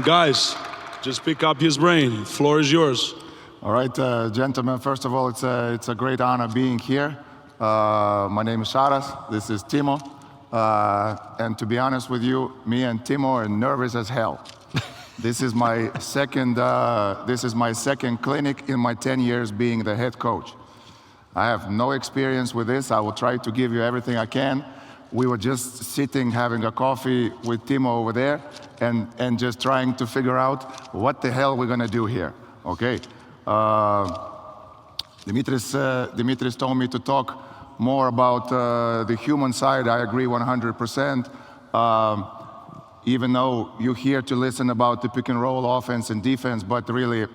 Guys, just pick up his brain. The floor is yours. All right, gentlemen, first of all, it's a great honor being here. My name is Saras, this is Timo. And to be honest with you, me and Timo are nervous as hell. This is my second clinic in my 10 years being the head coach. I have no experience with this. I will try to give you everything I can. We were just sitting having a coffee with Timo over there and just trying to figure out what the hell we're gonna do here, okay? Dimitris told me to talk more about the human side. I agree 100%. Even though you're here to listen about the pick and roll offense and defense, but really,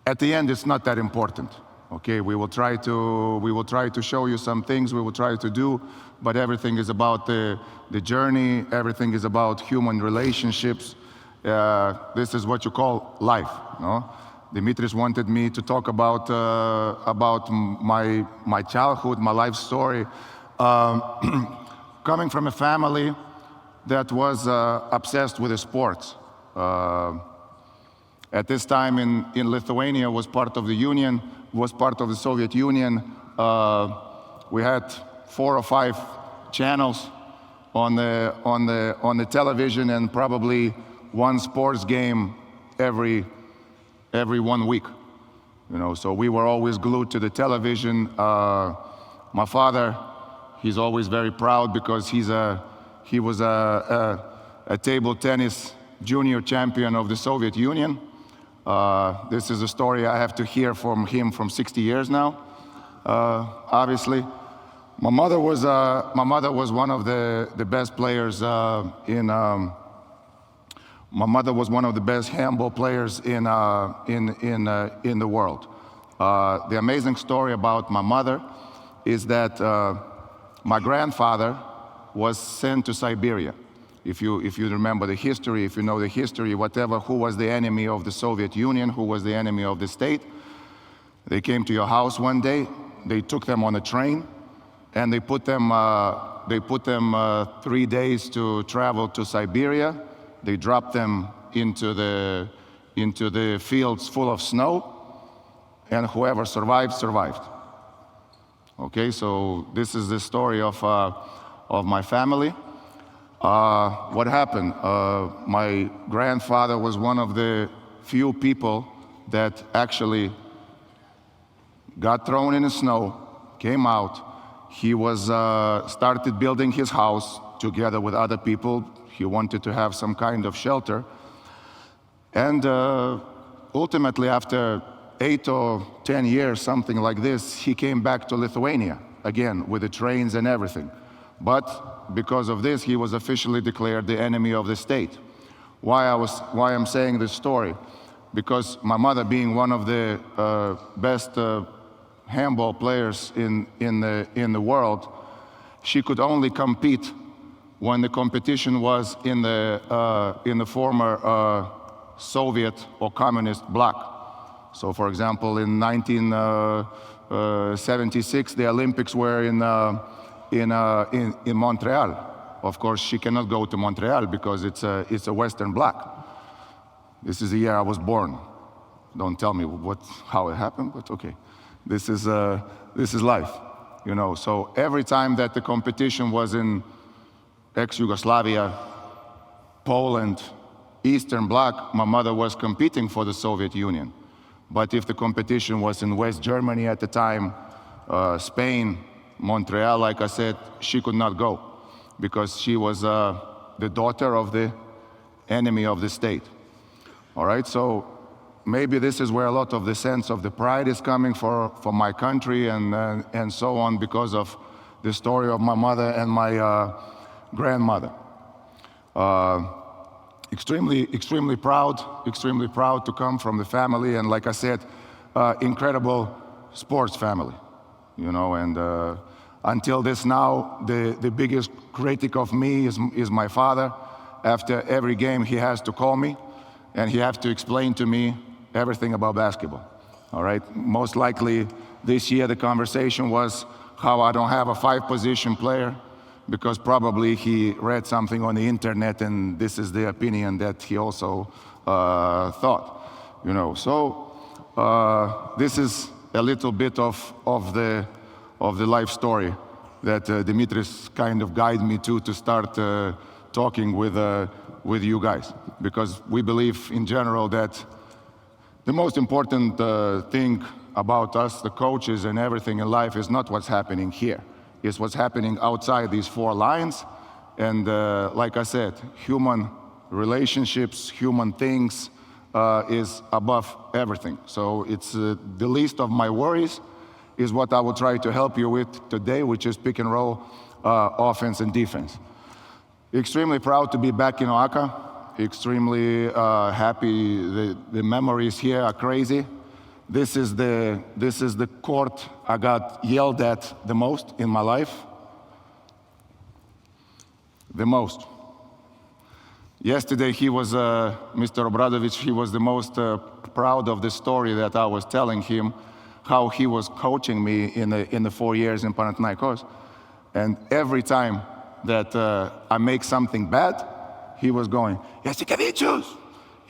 at the end, it's not that important. Okay, we will try to show you some things, we will try to do, but everything is about the journey, everything is about human relationships. This is what you call life, no? Dimitris wanted me to talk about my childhood, my life story. Coming from a family that was obsessed with the sports. At this time in Lithuania was part of the Union, was part of the Soviet Union. We had 4 or 5 channels on the television and probably one sports game every 1 week. You know, so we were always glued to the television. My father, he's always very proud because he was a table tennis junior champion of the Soviet Union. This is a story I have to hear from him from 60 years now, obviously. My mother was one of the best players my mother was one of the best handball players in the world. The amazing story about my mother is that my grandfather was sent to Siberia. If you remember the history, if you know the history, whatever, who was the enemy of the Soviet Union, who was the enemy of the state, they came to your house one day, they took them on a train, and they put them 3 days to travel to Siberia. They dropped them into the fields full of snow, and whoever survived, survived. Okay, so this is the story of my family. What happened? My grandfather was one of the few people that actually got thrown in the snow, came out. He was started building his house together with other people. He wanted to have some kind of shelter. And ultimately, after 8 or 10 years, something like this, he came back to Lithuania, again, with the trains and everything. But because of this, he was officially declared the enemy of the state. Why I'm saying this story? Because my mother, being one of the best handball players in the world, she could only compete when the competition was in the former Soviet or communist bloc. So, for example, in 1976, the Olympics were in Montreal. Of course, she cannot go to Montreal because it's a Western bloc. This is the year I was born. Don't tell me how it happened, but okay. This is life, you know. So every time that the competition was in ex-Yugoslavia, Poland, Eastern Bloc, my mother was competing for the Soviet Union. But if the competition was in West Germany at the time, Spain, Montreal, like I said, she could not go because she was the daughter of the enemy of the state. All right, so maybe this is where a lot of the sense of the pride is coming for my country and so on, because of the story of my mother and my grandmother. Extremely proud to come from the family, and like I said, incredible sports family, you know. And until this now, the biggest critic of me is my father. After every game, he has to call me, and he has to explain to me everything about basketball. All right, most likely this year the conversation was how I don't have a 5-position player because probably he read something on the internet and this is the opinion that he also thought. So this is a little bit of the life story that Dimitris kind of guided me to start talking with you guys, because we believe in general that the most important thing about us, the coaches and everything in life, is not what's happening here. It's what's happening outside these four lines. And like I said, human relationships, human things is above everything. So it's the least of my worries is what I will try to help you with today, which is pick and roll offense and defense. Extremely proud to be back in OAKA. Extremely happy. The memories here are crazy. This is the court I got yelled at the most in my life. The most. Yesterday he was, Mr. Obradovic, he was the most proud of the story that I was telling him, how he was coaching me in the 4 years in Panathinaikos. And every time that I make something bad, he was going, JASIKEVICIUS,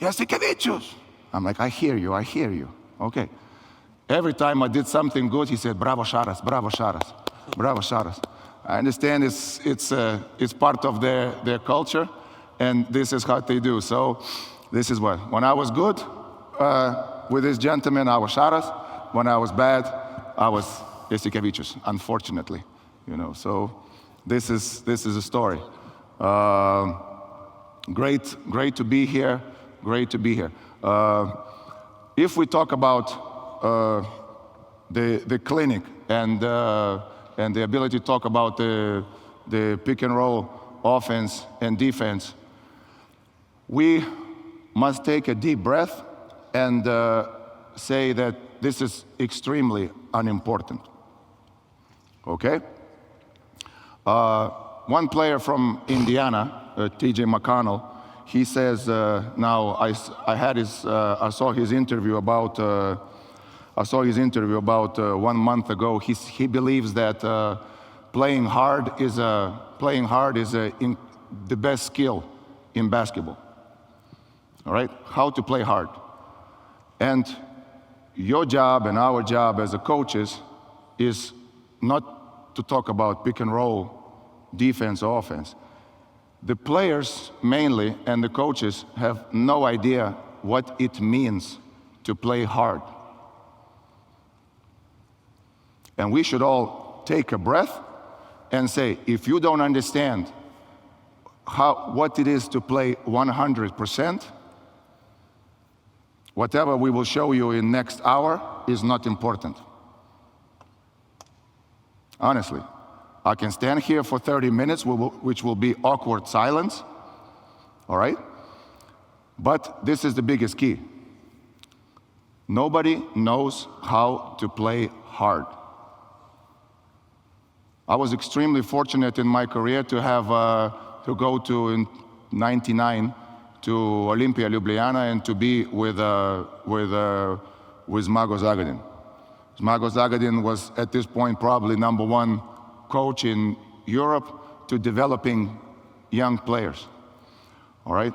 JASIKEVICIUS. I'm like, I hear you. Okay. Every time I did something good, he said, bravo Sharas, bravo Sharas, bravo Sharas. I understand it's part of their culture, and this is how they do. So this is what, when I was good with this gentleman, I was Sharas. When I was bad, I was JASIKEVICIUS, unfortunately. So this is a story. Great to be here. Great to be here. If we talk about the clinic and the ability to talk about the pick and roll offense and defense, we must take a deep breath and say that this is extremely unimportant. Okay? One player from Indiana, TJ McConnell, he says, now I saw his interview about 1 month ago. He believes that playing hard is the best skill in basketball. All right, how to play hard. And your job and our job as a coaches is not to talk about pick and roll, defense or offense. The players mainly and the coaches have no idea what it means to play hard. And we should all take a breath and say, if you don't understand what it is to play 100%, whatever we will show you in next hour is not important. Honestly. I can stand here for 30 minutes, which will be awkward silence, all right? But this is the biggest key. Nobody knows how to play hard. I was extremely fortunate in my career to have to go to in '99 to Olympia Ljubljana and to be with Zmago Zagadin. Zmago Zagadin was at this point probably #1 coach in Europe to developing young players. All right.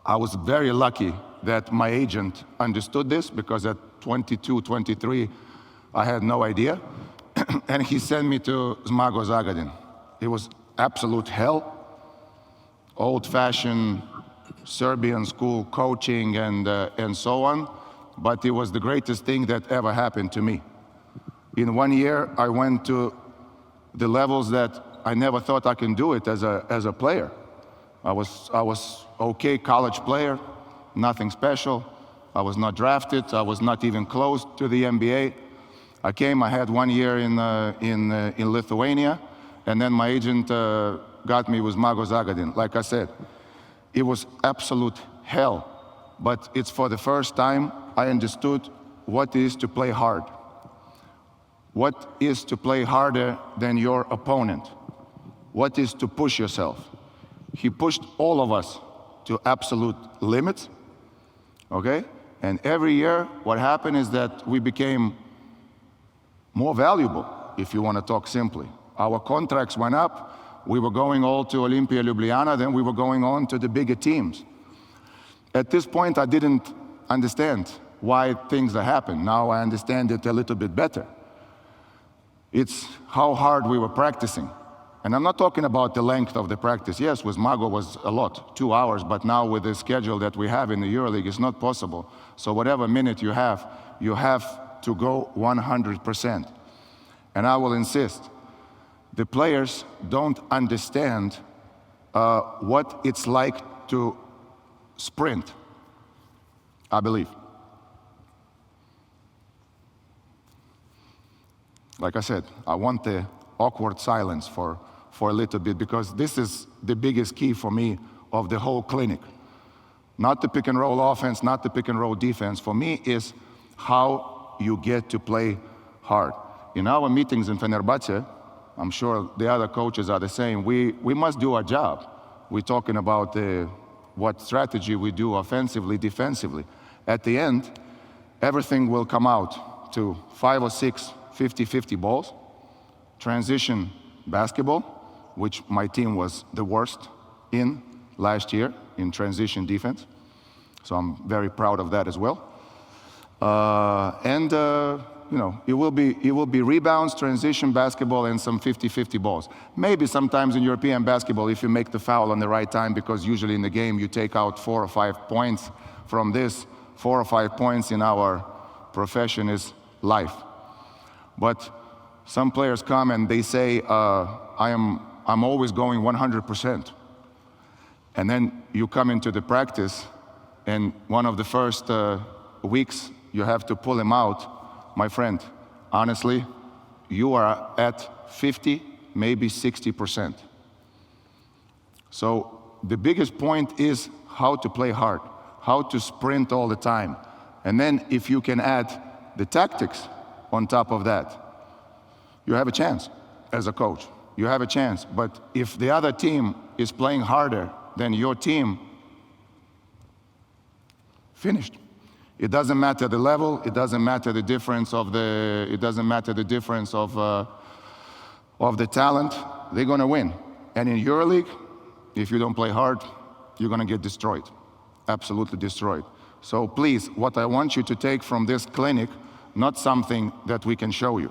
I was very lucky that my agent understood this, because at 22, 23, I had no idea. And he sent me to Zmago Zagadin. It was absolute hell. Old-fashioned Serbian school coaching and so on. But it was the greatest thing that ever happened to me. In 1 year, I went to the levels that I never thought I can do it as a player. I was okay college player, nothing special. I was not drafted. I was not even close to the NBA. I had 1 year in Lithuania, and then my agent got me with Zmago Zagadin. Like I said, it was absolute hell, but it's for the first time I understood what it is to play hard. What is to play harder than your opponent? What is to push yourself? He pushed all of us to absolute limits, okay? And every year, what happened is that we became more valuable, if you want to talk simply. Our contracts went up. We were going all to Olympia Ljubljana, then we were going on to the bigger teams. At this point, I didn't understand why things that happened. Now I understand it a little bit better. It's how hard we were practicing. And I'm not talking about the length of the practice. Yes, with Mago was a lot, 2 hours, but now with the schedule that we have in the EuroLeague, it's not possible. So whatever minute you have to go 100%. And I will insist, the players don't understand what it's like to sprint, I believe. Like I said, I want the awkward silence for a little bit, because this is the biggest key for me of the whole clinic. Not the pick and roll offense, not the pick and roll defense. For me is how you get to play hard. In our meetings in Fenerbahce, I'm sure the other coaches are the same, we must do our job. We're talking about what strategy we do offensively, defensively. At the end, everything will come out to 5 or 6 50-50 balls, transition basketball, which my team was the worst in last year in transition defense. So I'm very proud of that as well. You know, it will be rebounds, transition basketball, and some 50-50 balls. Maybe sometimes in European basketball, if you make the foul on the right time, because usually in the game you take out 4 or 5 points from this. 4 or 5 points in our profession is life. But some players come and they say, I'm always going 100%. And then you come into the practice, and one of the first weeks you have to pull him out. My friend, honestly, you are at 50, maybe 60%. So the biggest point is how to play hard, how to sprint all the time. And then if you can add the tactics on top of that, you have a chance as a coach. You have a chance. But if the other team is playing harder than your team, finished. It doesn't matter the level. It doesn't matter the difference of the. It doesn't matter the difference of the talent. They're going to win. And in EuroLeague, if you don't play hard, you're going to get destroyed, absolutely destroyed. So please, what I want you to take from this clinic, not something that we can show you.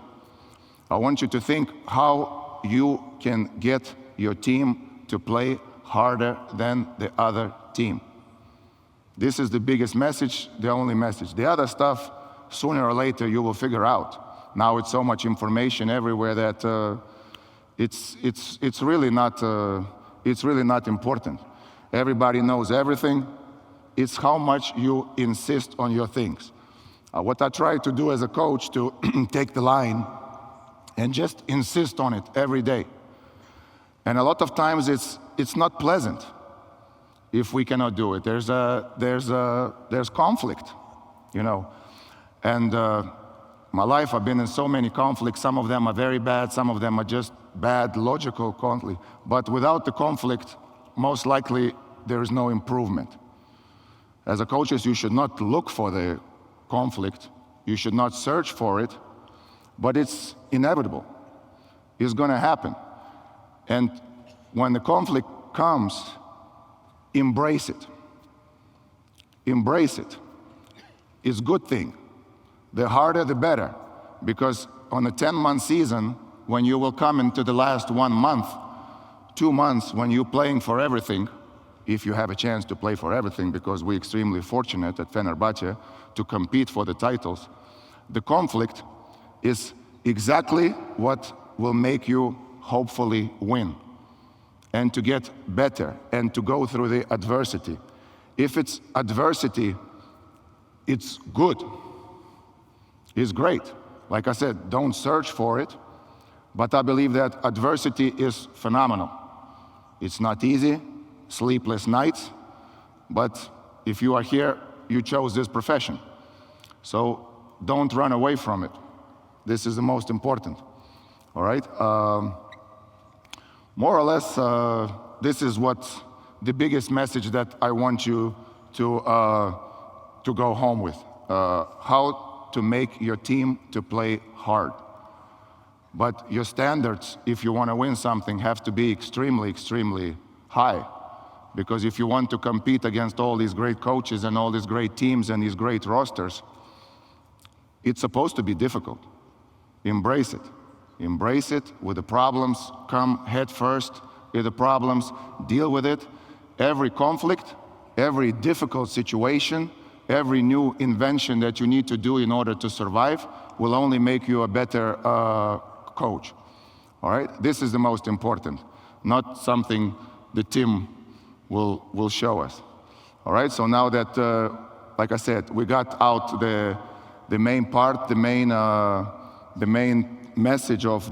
I want you to think how you can get your team to play harder than the other team. This is the biggest message, the only message. The other stuff, sooner or later, you will figure out. Now it's so much information everywhere that it's really not important. Everybody knows everything. It's how much you insist on your things. What I try to do as a coach to take the line and just insist on it every day. And a lot of times it's not pleasant if we cannot do it. There's conflict, you know. And my life, I've been in so many conflicts. Some of them are very bad. Some of them are just bad, logical conflict. But without the conflict, most likely there is no improvement. As a coaches, you should not look for the conflict. You should not search for it. But it's inevitable. It's going to happen. And when the conflict comes, embrace it. Embrace it. It's a good thing. The harder, the better. Because on a 10-month season, when you will come into the last 1 month, 2 months, when you're playing for everything, if you have a chance to play for everything, because we're extremely fortunate at Fenerbahce to compete for the titles, the conflict is exactly what will make you hopefully win and to get better and to go through the adversity. If it's adversity, it's good. It's great. Like I said, don't search for it, but I believe that adversity is phenomenal. It's not easy, sleepless nights, but if you are here, you chose this profession. So don't run away from it. This is the most important, all right? More or less, this is what the biggest message that I want you to go home with. How to make your team to play hard. But your standards, if you want to win something, have to be extremely, extremely high. Because if you want to compete against all these great coaches and all these great teams and these great rosters, it's supposed to be difficult. Embrace it. Embrace it. With the problems, come head first with the problems, deal with it. Every conflict, every difficult situation, every new invention that you need to do in order to survive will only make you a better coach. All right? This is the most important, not something the team will show us. All right? So now that, like I said, we got out the main part, the main message of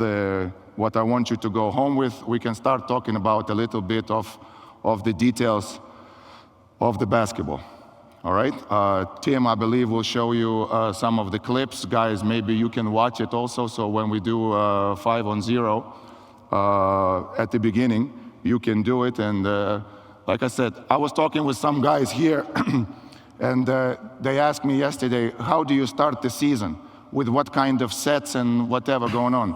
what I want you to go home with, we can start talking about a little bit of the details of the basketball. All right? Tim, I believe, will show you some of the clips. Guys, maybe you can watch it also, so when we do 5-on-0 at the beginning, you can do it. And like I said, I was talking with some guys here, and they asked me yesterday, how do you start the season? With what kind of sets and whatever going on?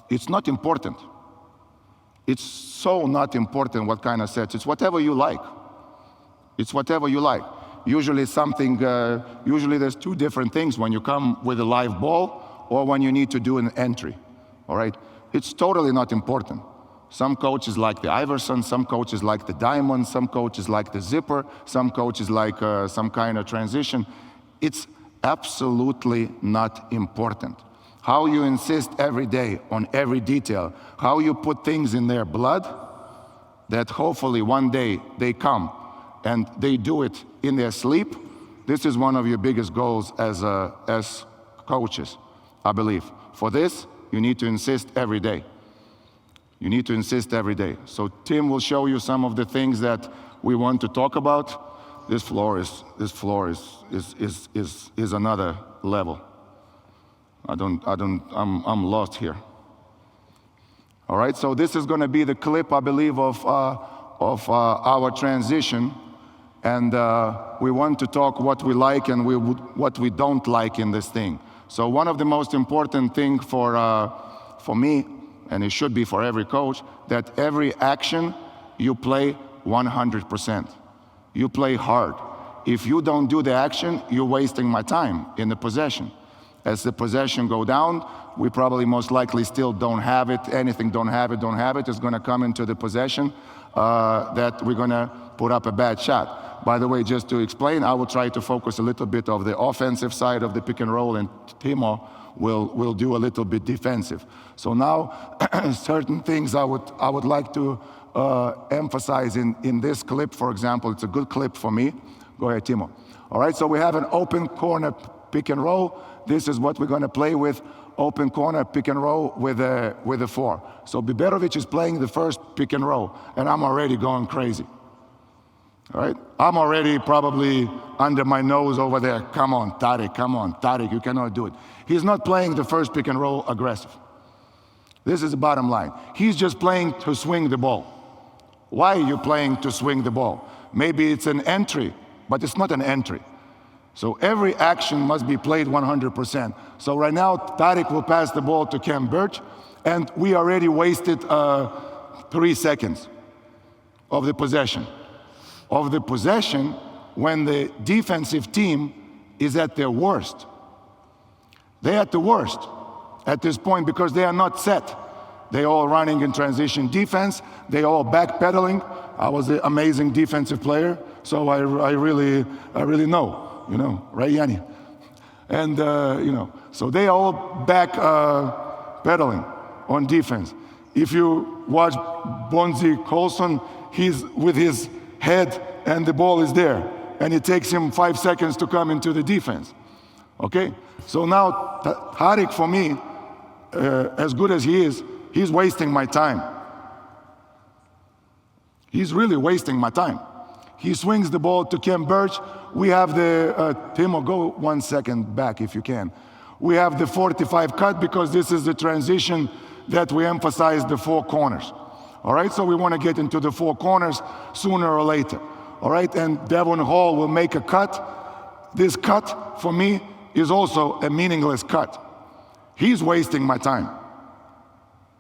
It's not important. It's so not important what kind of sets. It's whatever you like. It's whatever you like. Usually usually there's two different things when you come with a live ball or when you need to do an entry, all right? It's totally not important. Some coaches like the Iverson, some coaches like the diamond, some coaches like the zipper, some coaches like some kind of transition. It's absolutely not important. How you insist every day on every detail, how you put things in their blood, that hopefully one day they come and they do it in their sleep. This is one of your biggest goals as coaches, I believe. For this, you need to insist every day. You need to insist every day. So Tim will show you some of the things that we want to talk about. This floor is another level. I'm lost here. All right, so this is going to be the clip, I believe, of our transition. And we want to talk what we like and what we don't like in this thing. So one of the most important things for me, and it should be for every coach, that every action you play 100%. You play hard. If you don't do the action, you're wasting my time in the possession. As the possession go down, we probably most likely still don't have it. Anything don't have it is going to come into the possession that we're going to put up a bad shot. By the way, just to explain, I will try to focus a little bit of the offensive side of the pick and roll, and Timo will do a little bit defensive. So now, certain things I would like to emphasize in this clip. For example, it's a good clip for me. Go ahead, Timo. All right, so we have an open corner pick and roll. This is what we're going to play with. Open corner pick and roll with a 4. So Biberovic is playing the first pick and roll, and I'm already going crazy. All right? I'm already probably under my nose over there. Come on, Tariq, you cannot do it. He's not playing the first pick and roll aggressive. This is the bottom line. He's just playing to swing the ball. Why are you playing to swing the ball? Maybe it's an entry, but it's not an entry. So every action must be played 100%. So right now, Tariq will pass the ball to Cam Birch, and we already wasted 3 seconds of the possession. When the defensive team is at their worst. They're at the worst at this point because they are not set. They're all running in transition defense. They're all backpedaling. I was an amazing defensive player, so I really know, right, Yanni? And, so they all back pedaling on defense. If you watch Bonzi Colson, he's with his head and the ball is there, and it takes him 5 seconds to come into the defense. Okay? So now, Tariq, for me, as good as he is, he's wasting my time. He's really wasting my time. He swings the ball to Kem Birch. We have the, Timo, go 1 second back if you can. We have the 45 cut because this is the transition that we emphasize the 4 corners. All right, so we want to get into the 4 corners sooner or later. All right, and Devon Hall will make a cut. This cut, for me, is also a meaningless cut. He's wasting my time.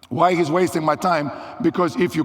Why he's wasting my time? Because if you